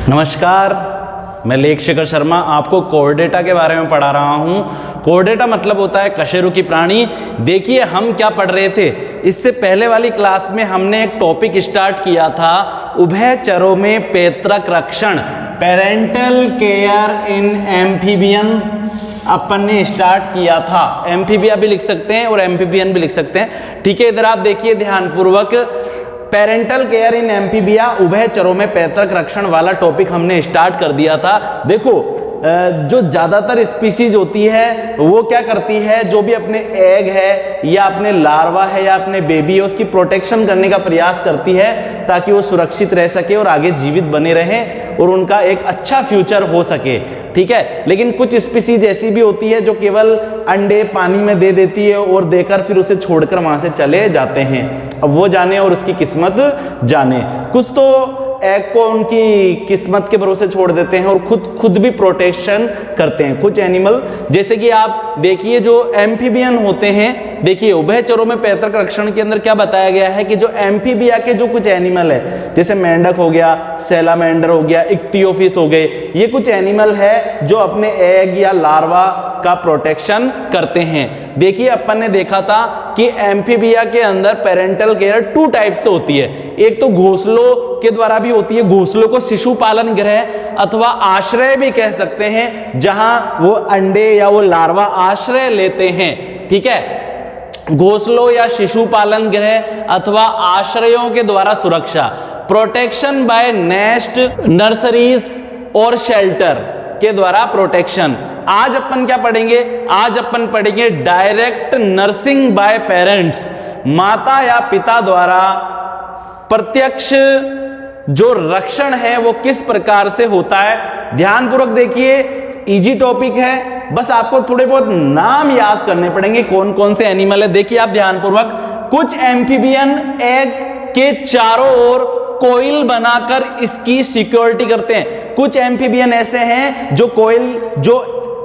नमस्कार, मैं लेख शेखर शर्मा आपको कोर्डेटा के बारे में पढ़ा रहा हूँ। कोर्डेटा मतलब होता है कशेरुकी प्राणी। देखिए हम क्या पढ़ रहे थे, इससे पहले वाली क्लास में हमने एक टॉपिक स्टार्ट किया था, उभयचरों में पैतृक रक्षण, पेरेंटल केयर इन एम्फीबियन अपन ने स्टार्ट किया था। एम्फीबिया भी लिख सकते हैं और एम्फीबियन भी लिख सकते हैं। ठीक है, इधर आप देखिए ध्यानपूर्वक, पेरेंटल केयर इन एम्फीबिया, उभयचरों में पैतृक रक्षण वाला टॉपिक हमने स्टार्ट कर दिया था। देखो जो ज़्यादातर स्पीसीज होती है वो क्या करती है, जो भी अपने एग है या अपने लार्वा है या अपने बेबी है उसकी प्रोटेक्शन करने का प्रयास करती है ताकि वो सुरक्षित रह सके और आगे जीवित बने रहें और उनका एक अच्छा फ्यूचर हो सके। ठीक है, लेकिन कुछ स्पीसीज ऐसी भी होती है जो केवल अंडे पानी में दे देती है और देकर फिर उसे छोड़कर वहां से चले जाते हैं। अब वो जाने और उसकी किस्मत जाने। कुछ तो एग को उनकी किस्मत के भरोसे छोड़ देते हैं और खुद भी प्रोटेक्शन करते हैं। कुछ एनिमल जैसे कि आप देखिए जो एम्फीबियन होते हैं, देखिए उभयचरों में पैतृक रक्षण के अंदर क्या बताया गया है कि जो एम्फीबिया के जो कुछ एनिमल है, जैसे मेंढक हो गया, सैलामेंडर हो गया, इक्तियोफिस हो गए, ये कुछ एनिमल है जो अपने एग या लार्वा का प्रोटेक्शन करते हैं। देखिए अपन ने देखा था कि एम्फीबिया के अंदर पेरेंटल केयर 2 टाइप से होती है। एक तो घोंसलों के द्वारा भी होती है, घोंसलों को शिशु पालन गृह अथवा आश्रय भी कह सकते हैं, जहां वो अंडे या वो लार्वा आश्रय लेते हैं। ठीक है, घोंसलों या शिशु पालन गृह अथवा आश्रयों के द्वारा सुरक्षा, प्रोटेक्शन बाय नेस्ट, नर्सरीज और शेल्टर के द्वारा प्रोटेक्शन। आज अपन क्या पढ़ेंगे, आज अपन पढ़ेंगे डायरेक्ट नर्सिंग बाय पेरेंट्स, माता या पिता द्वारा प्रत्यक्ष जो रक्षण है वो किस प्रकार से होता है। ध्यानपूर्वक देखिए, इजी टॉपिक है, बस आपको थोड़े बहुत नाम याद करने पड़ेंगे कौन कौन से एनिमल है। देखिए आप ध्यानपूर्वक, कुछ एम्फीबियन एग के चारों ओर कोइल बनाकर इसकी सिक्योरिटी करते हैं। कुछ एम्फीबियन ऐसे हैं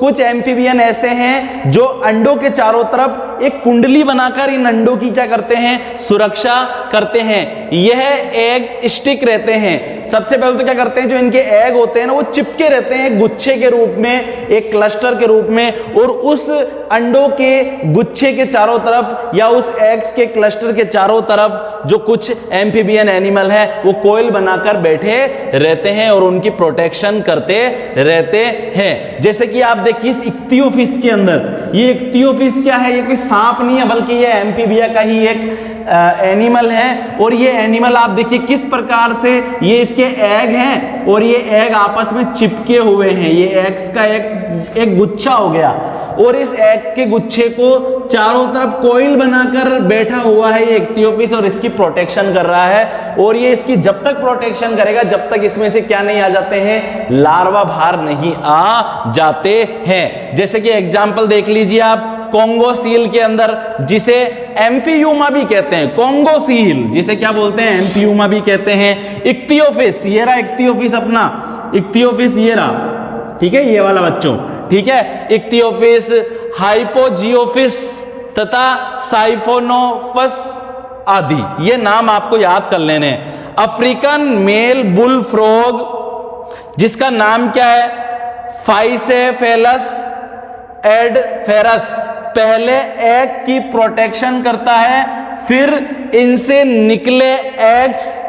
कुछ एम्फीबियन ऐसे हैं जो अंडों के चारों तरफ एक कुंडली बनाकर इन अंडों की क्या करते हैं, सुरक्षा करते हैं। यह एग स्टिक रहते हैं। सबसे पहले तो क्या करते हैं, जो इनके एग होते हैं ना वो चिपके रहते हैं गुच्छे के रूप में, एक क्लस्टर के रूप में, और उस अंडों के गुच्छे के चारों तरफ या उस एग्स के क्लस्टर के चारों तरफ जो कुछ एम्फीबियन एनिमल है वो कोइल बनाकर बैठे रहते हैं और उनकी प्रोटेक्शन करते रहते हैं। जैसे कि आप देखिए इस इक्तियोफिस के अंदर, ये इक्तियोफिस क्या है, ये कोई सांप नहीं है बल्कि ये एम्फीबिया का ही एक एनिमल है। और ये एनिमल आप देखिए किस प्रकार से, ये इसके एग हैं और ये एग आपस में चिपके हुए हैं। ये एग्स का एक गुच्छा हो गया और इस एग के गुच्छे को चारों तरफ कोइल बनाकर बैठा हुआ है ये इक्तियोफिस और इसकी प्रोटेक्शन कर रहा है। और ये इसकी जब तक प्रोटेक्शन करेगा जब तक इसमें से क्या नहीं आ जाते हैं, लार्वा बाहर नहीं आ जाते हैं। जैसे कि एग्जाम्पल देख लीजिए आप, कोंगो सील के अंदर, जिसे एम्फियूमा भी कहते हैं, कोंगो सील जिसे क्या बोलते हैं, एम्फियूमा भी कहते हैं। इक्तियोफिस, ये रहा इक्तियोफिस अपना, इक्तियोफिस ये रहा, ठीक है, ये वाला बच्चों, ठीक है। इक्तियोफिस, हाइपोजियोफिस तथा साइफोनोफस आदि, ये नाम आपको याद कर लेने हैं। अफ्रीकन मेल बुल फ्रॉग जिसका नाम क्या है, फाइसेफेलस एडफेरस, पहले एग की प्रोटेक्शन करता है, फिर इनसे निकले एग्स।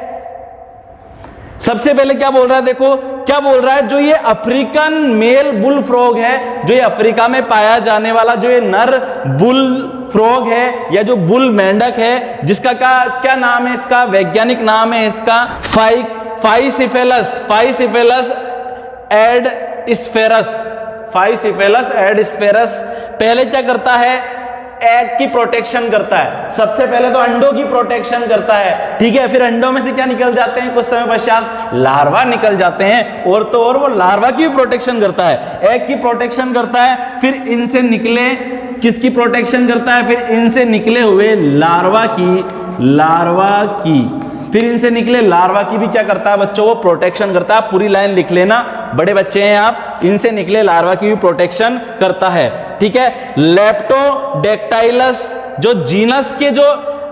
सबसे पहले क्या बोल रहा है, देखो क्या बोल रहा है, जो ये अफ्रीकन मेल बुल फ्रॉग है, जो ये अफ्रीका में पाया जाने वाला जो ये नर बुल फ्रॉग है या जो बुल मेंढक है, जिसका क्या नाम है, इसका वैज्ञानिक नाम है इसका फाइसिफेलस एडस्फेरस, फाइसिफेलस एडस्फेरस। पहले क्या करता है, एग की प्रोटेक्शन करता है। सबसे पहले तो अंडों की प्रोटेक्शन करता है, ठीक है, फिर अंडों में से क्या निकल जाते हैं, कुछ समय पश्चात लार्वा निकल जाते हैं, और तो और वो लार्वा की प्रोटेक्शन करता है, एग की प्रोटेक्शन करता है, फिर इनसे निकले, किसकी प्रोटेक्शन करता है, फिर इनसे निकले हुए लार्वा की फिर इनसे निकले लार्वा की भी क्या करता है बच्चों, वो प्रोटेक्शन करता है। पूरी लाइन लिख लेना, बड़े बच्चे हैं आप, इनसे निकले लार्वा की भी प्रोटेक्शन करता है। ठीक है, लेप्टोडेक्टाइलस जो जीनस के जो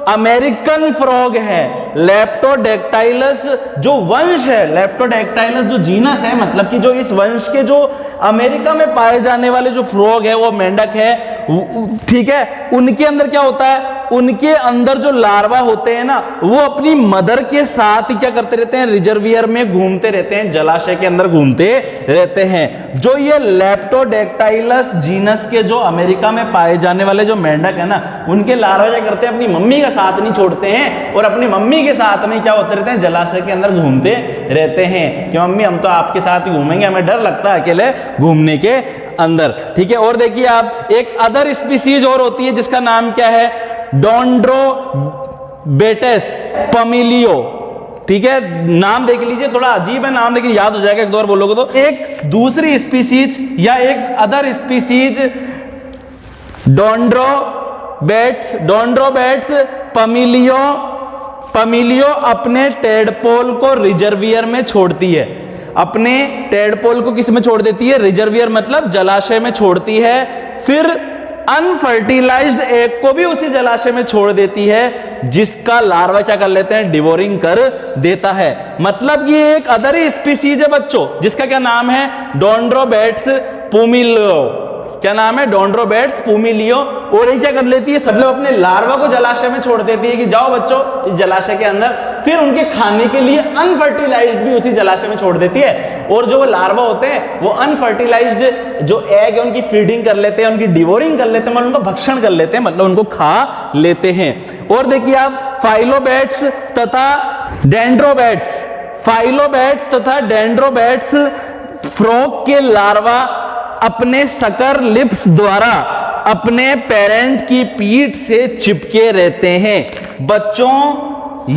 अमेरिकन फ्रॉग है, लेप्टोडेक्टाइलस जो वंश है, लेप्टोडेक्टाइलस जो जीनस है, मतलब कि जो इस वंश के जो अमेरिका में पाए जाने वाले जो फ्रॉग है, वो मेंढक है, ठीक है, उनके अंदर क्या होता है, उनके अंदर जो लार्वा होते हैं ना, वो अपनी मदर के साथ ही क्या करते रहते हैं, रिजर्वियर में घूमते रहते हैं, जलाशय के अंदर घूमते रहते हैं। जो ये लेप्टोडेक्टाइलस जीनस के जो अमेरिका में पाए जाने वाले जो मेंढक है ना, उनके लार्वा क्या करते हैं, अपनी मम्मी का साथ नहीं छोड़ते हैं और अपनी मम्मी के साथ में क्या होते रहते हैं, जलाशय के अंदर घूमते रहते हैं कि मम्मी हम तो आपके साथ ही घूमेंगे, हमें डर लगता है अकेले घूमने के अंदर, ठीक है। और देखिए आप, एक अदर स्पीसीज और होती है जिसका नाम क्या है, डोंड्रोबेटस पमिलियो, ठीक है, नाम देख लीजिए, थोड़ा अजीब है नाम लेकिन याद हो जाएगा एक दो बार बोलोगे तो। एक दूसरी स्पीसीज या एक अदर स्पीसीज डोंड्रोबेट्स पमिलियो अपने टेडपोल को रिजर्वियर में छोड़ती है, अपने टेडपोल को किस में छोड़ देती है, रिजर्वियर मतलब जलाशय में छोड़ती है, फिर अनफर्टिलाइज्ड एग को भी उसी जलाशय में छोड़ देती है, जिसका लार्वा क्या कर लेते हैं, डिवोरिंग कर देता है। मतलब ये एक अदर ही स्पीसीज है बच्चों, जिसका क्या नाम है, डोंड्रोबेट्स पुमिलियो, क्या नाम है, डोंड्रोबेट्स पुमिलियो। और ये क्या कर लेती है, मतलब अपने लार्वा को जलाशय में छोड़ देती है कि जाओ बच्चों इस जलाशय के अंदर, फिर उनके खाने के लिए अनफर्टिलाइज्ड भी उसी जलाशय में छोड़ देती है, और जो वो लार्वा होते हैं वो अनफर्टिलाइज्ड जो एग है उनकी फीडिंग कर लेते हैं, उनकी डिवोरिंग कर लेते हैं, मतलब उनका भक्षण कर लेते हैं, मतलब उनको खा लेते हैं। और देखिए आप, फाइलोबैट्स तथा डेंड्रोबैट्स फ्रॉग के लार्वा अपने सकर लिप्स द्वारा अपने पेरेंट की पीठ से चिपके रहते हैं। बच्चों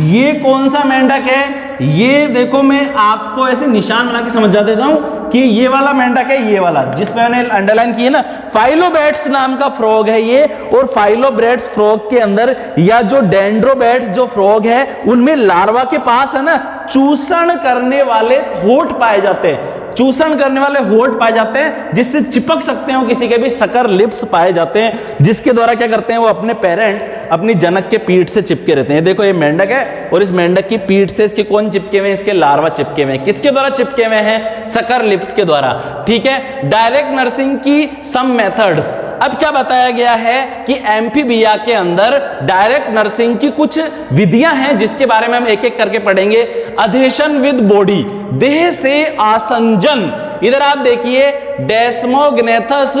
ये कौन सा मेंढक है, ये देखो मैं आपको ऐसे निशान बना के समझा देता हूं कि ये वाला मेंढक है, ये वाला जिसमें मैंने अंडरलाइन की है ना, फाइलोबैट्स नाम का फ्रॉग है ये। और फाइलोबैट्स फ्रॉग के अंदर या जो डेंड्रोबैट्स जो फ्रॉग है, उनमें लार्वा के पास है ना चूसण करने वाले होठ पाए जाते हैं, चूसण करने वाले होठ पाए जाते हैं, जिससे चिपक सकते हैं, किसी के भी सकर लिप्स पाए जाते हैं, जिसके द्वारा क्या करते हैं, वो अपने पेरेंट्स अपनी जनक के पीठ से चिपके रहते हैं। देखो ये मेंढक है और इस मेंढक की पीठ से इसके कौन चिपके हुए हैं, इसके लार्वा चिपके हुए हैं। किसके द्वारा चिपके हुए हैं, सकर लिप्स के द्वारा, ठीक है। डायरेक्ट नर्सिंग की सम मेथड्स, अब क्या बताया गया है कि एम्फीबिया के अंदर डायरेक्ट नर्सिंग की कुछ विधियां हैं, जिसके बारे में हम एक एक करके पढ़ेंगे। अधेशन विद बॉडी, देह से आसंजन। इधर आप देखिए, डेस्मोग्नेथस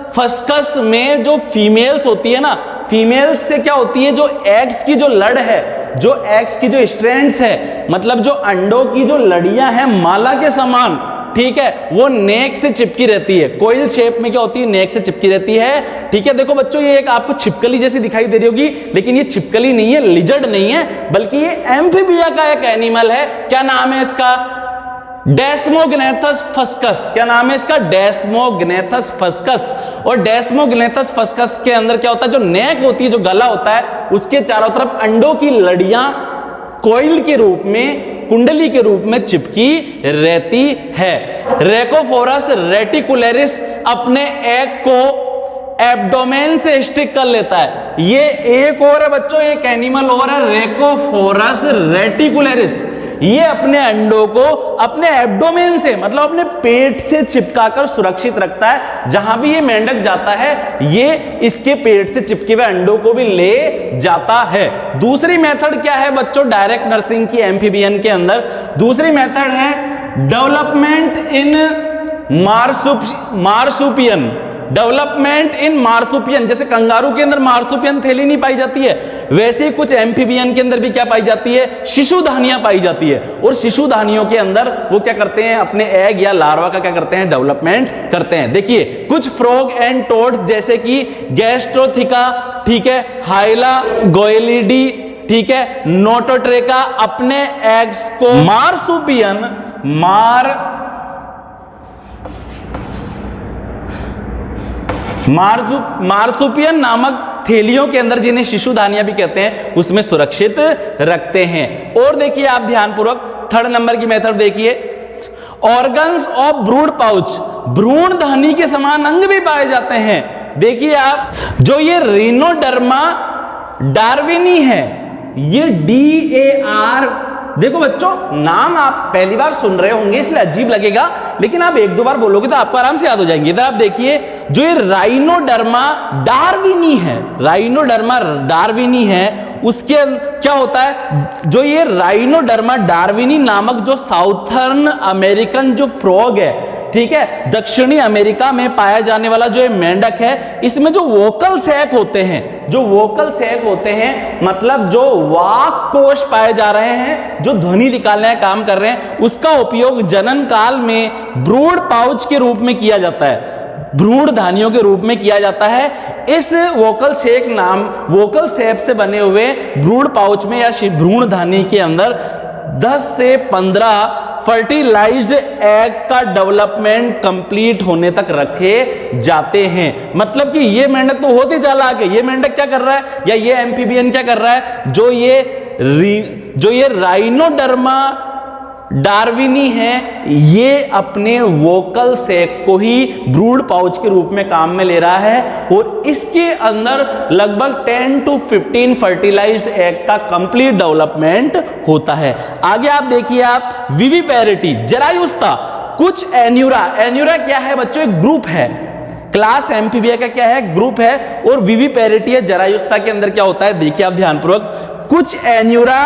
फस्कस में जो फीमेल्स होती है ना, फीमेल्स से क्या होती है, जो एग्स की जो लड़ है, जो एग्स की जो स्ट्रैंड्स है, मतलब जो अंडों की जो लड़ियां हैं माला के समान, ठीक है, वो नेक से चिपकी रहती है, कोइल शेप में क्या होती है, नेक से चिपकी रहती है, ठीक है। देखो बच्चों ये एक आपको छिपकली जैसी दिखाई दे रही होगी, लेकिन ये छिपकली नहीं है, लिजर्ड नहीं है, बल्कि ये एम्फीबिया का एक एनिमल है। क्या नाम है इसका, डेस्मोग्नेथस फस्कस। क्या नाम है इसका, डेस्मोग्नेथस फस्कस। और डेस्मोग्नेथस फस्कस के अंदर क्या होता है, जो नेक होती है, जो गला होता है, उसके चारों तरफ अंडों की लड़ियां कोइल के रूप में, कुंडली के रूप में चिपकी रहती है। रेकोफोरस रेटिकुलरिस अपने एग को एब्डोमेन से स्टिक कर लेता है। ये एक और है बच्चों, एक एनिमल और है, रेकोफोरस रेटिकुलरिस। ये अपने अंडों को अपने एब्डोमेन से, मतलब अपने पेट से चिपकाकर सुरक्षित रखता है। जहां भी ये मेंढक जाता है, ये इसके पेट से चिपके हुए अंडों को भी ले जाता है। दूसरी मेथड क्या है बच्चों, डायरेक्ट नर्सिंग की एम्फीबियन के अंदर दूसरी मेथड है डेवलपमेंट इन मार्सुपियन। डेवलपमेंट इन मार्सुपियन, जैसे कंगारू के अंदर मार्सुपियन थैली नहीं पाई जाती है, वैसे ही कुछ एम्फीबियन के अंदर भी क्या पाई जाती है, शिशुधानियां पाई जाती है। और शिशुधानियों के अंदर वो क्या करते हैं, अपने एग या लार्वा का क्या करते हैं, डेवलपमेंट करते हैं। देखिए कुछ फ्रॉग एंड टोड्स जैसे कि गैस्ट्रोथिका, ठीक है, हाइला गोएलिडी, ठीक है, नोटोट्रेका, अपने एग्स को मार्सुपियन नामक थैलियों के अंदर, जिन्हें शिशुधानियां भी कहते हैं, उसमें सुरक्षित रखते हैं। और देखिए आप ध्यानपूर्वक थर्ड नंबर की मेथड देखिए, ऑर्गन्स ऑफ ब्रूड पाउच, भ्रूण धनी के समान अंग भी पाए जाते हैं। देखिए आप, जो ये रिनोडर्मा डार्विनी है, ये DAR। देखो बच्चों, नाम आप पहली बार सुन रहे होंगे इसलिए अजीब लगेगा, लेकिन आप एक दो बार बोलोगे तो आपको आराम से याद हो जाएंगे। तो आप देखिए, जो ये राइनोडर्मा डार्विनी है, राइनोडर्मा डार्विनी है, उसके क्या होता है, जो ये राइनोडर्मा डार्विनी नामक जो साउथर्न अमेरिकन जो फ्रॉग है, ठीक है, दक्षिणी अमेरिका में पाया जाने वाला जो ये मेंढक है, इसमें जो वोकल सैक होते हैं, जो वोकल सैक होते हैं मतलब जो वाक कोश पाए जा रहे हैं, जो ध्वनि निकालने का काम कर रहे हैं, उसका उपयोग जनन काल में ब्रूड पाउच के रूप में किया जाता है, भ्रूण धानियों के रूप में किया जाता है। इस वोकल सैक से बने हुए भ्रूण पाउच में या भ्रूण धानी के अंदर 10 से 15 फर्टिलाइज्ड एग का डेवलपमेंट कंप्लीट होने तक रखे जाते हैं। मतलब कि ये मेंढक तो होते चालाक है, ये मेंढक क्या कर रहा है, या ये एम्फीबियन क्या कर रहा है, जो ये राइनोडर्मा डार्विनी है, ये अपने वोकल सैक को ही ब्रूड पाउच के रूप में काम में ले रहा है और इसके अंदर लगभग 10 to 15 फर्टिलाइज्ड एग का कंप्लीट डेवलपमेंट होता है। आगे आप देखिए, आप विविपेरिटी, जरायुस्ता, कुछ एन्यूरा क्या है बच्चों, एक ग्रुप है, क्लास एम्फीबिया का क्या है, ग्रुप है, और विविपेरिटी है जरायुस्ता के अंदर क्या होता है, देखिए आप ध्यानपूर्वक, कुछ एन्यूरा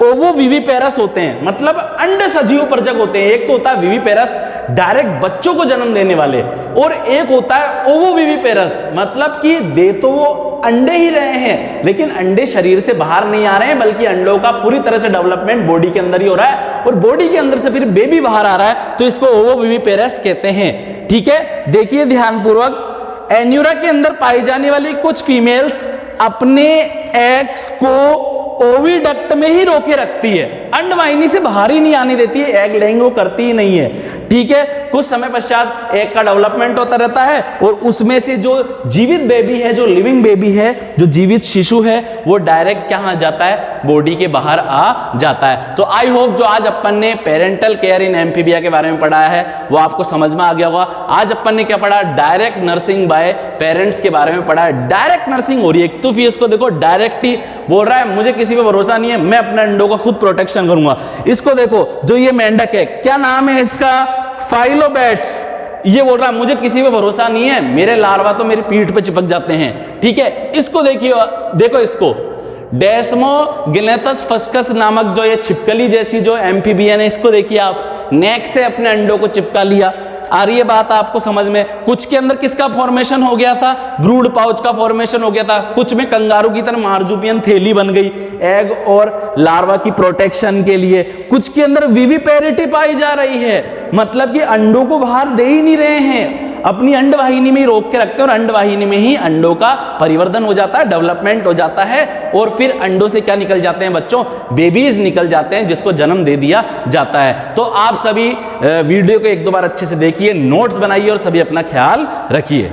ओवोविविपेरस होते हैं, मतलब अंड सजीव परजक होते हैं। एक तो होता है विविपेरस, डायरेक्ट बच्चों को जन्म देने वाले, और एक होता है ओवोविविपेरस, मतलब कि दे तो वो अंडे ही रहे हैं लेकिन अंडे शरीर से बाहर नहीं आ रहे हैं, बल्कि अंडों का पूरी तरह से डेवलपमेंट बॉडी के अंदर ही हो रहा है और बॉडी के अंदर से फिर बेबी बाहर आ रहा है, तो इसको ओवोविविपेरस कहते हैं। ठीक है, देखिए ध्यानपूर्वक, एन्यूरा के अंदर पाई जाने वाली कुछ फीमेल्स अपने एग्स को ओविडक्ट में ही रोके रखती है, अंडवाहिनी से बाहर ही नहीं आने देती है, एग लेइंग वो करती ही नहीं है। ठीक है, कुछ समय पश्चात एग का डेवलपमेंट होता रहता है और उसमें से जो जीवित बेबी है, जो लिविंग बेबी है, जो जीवित शिशु है, वो डायरेक्ट क्या जाता है, बॉडी के बाहर आ जाता है। तो आई होप जो आज अपन ने पेरेंटल केयर इन एम्फीबिया के बारे में पढ़ाया है वो आपको समझ में आ गया होगा। आज अपन ने क्या पढ़ा, डायरेक्ट नर्सिंग बाय पेरेंट्स के बारे में पढ़ा है। डायरेक्ट नर्सिंग हो रही है, तो फिर इसको देखो, डायरेक्ट ही बोल रहा है मुझे किसी पे भरोसा नहीं है, मैं अपने अंडों का खुद प्रोटेक्शन करूंगा। इसको देखो, जो ये मेंढक है, क्या नाम है इसका, फाइलोबैट्स, ये बोल रहा है मुझे किसी पे भरोसा नहीं है, मेरे लार्वा तो मेरी पीठ पे चिपक जाते हैं। ठीक है, इसको देखिए, देखो इसको, डेस्मोगिनेथस फस्कस नामक जो ये छिपकली जैसी जो एम्फीबियन है, इसको देखिए आप, नेक से अपने अंडों को चिपका लिया। आ रही है बात आपको समझ में? कुछ के अंदर किसका फॉर्मेशन हो गया था, ब्रूड पाउच का फॉर्मेशन हो गया था, कुछ में कंगारू की तरह मार्जुपियन थैली बन गई एग और लार्वा की प्रोटेक्शन के लिए, कुछ के अंदर विविपेरिटी पाई जा रही है, मतलब कि अंडों को बाहर दे ही नहीं रहे हैं, अपनी अंडवाहिनी में ही रोक के रखते हैं और अंडवाहिनी में ही अंडों का परिवर्धन हो जाता है, डेवलपमेंट हो जाता है और फिर अंडों से क्या निकल जाते हैं बच्चों, बेबीज निकल जाते हैं जिसको जन्म दे दिया जाता है। तो आप सभी वीडियो को एक दो बार अच्छे से देखिए, नोट्स बनाइए और सभी अपना ख्याल रखिए।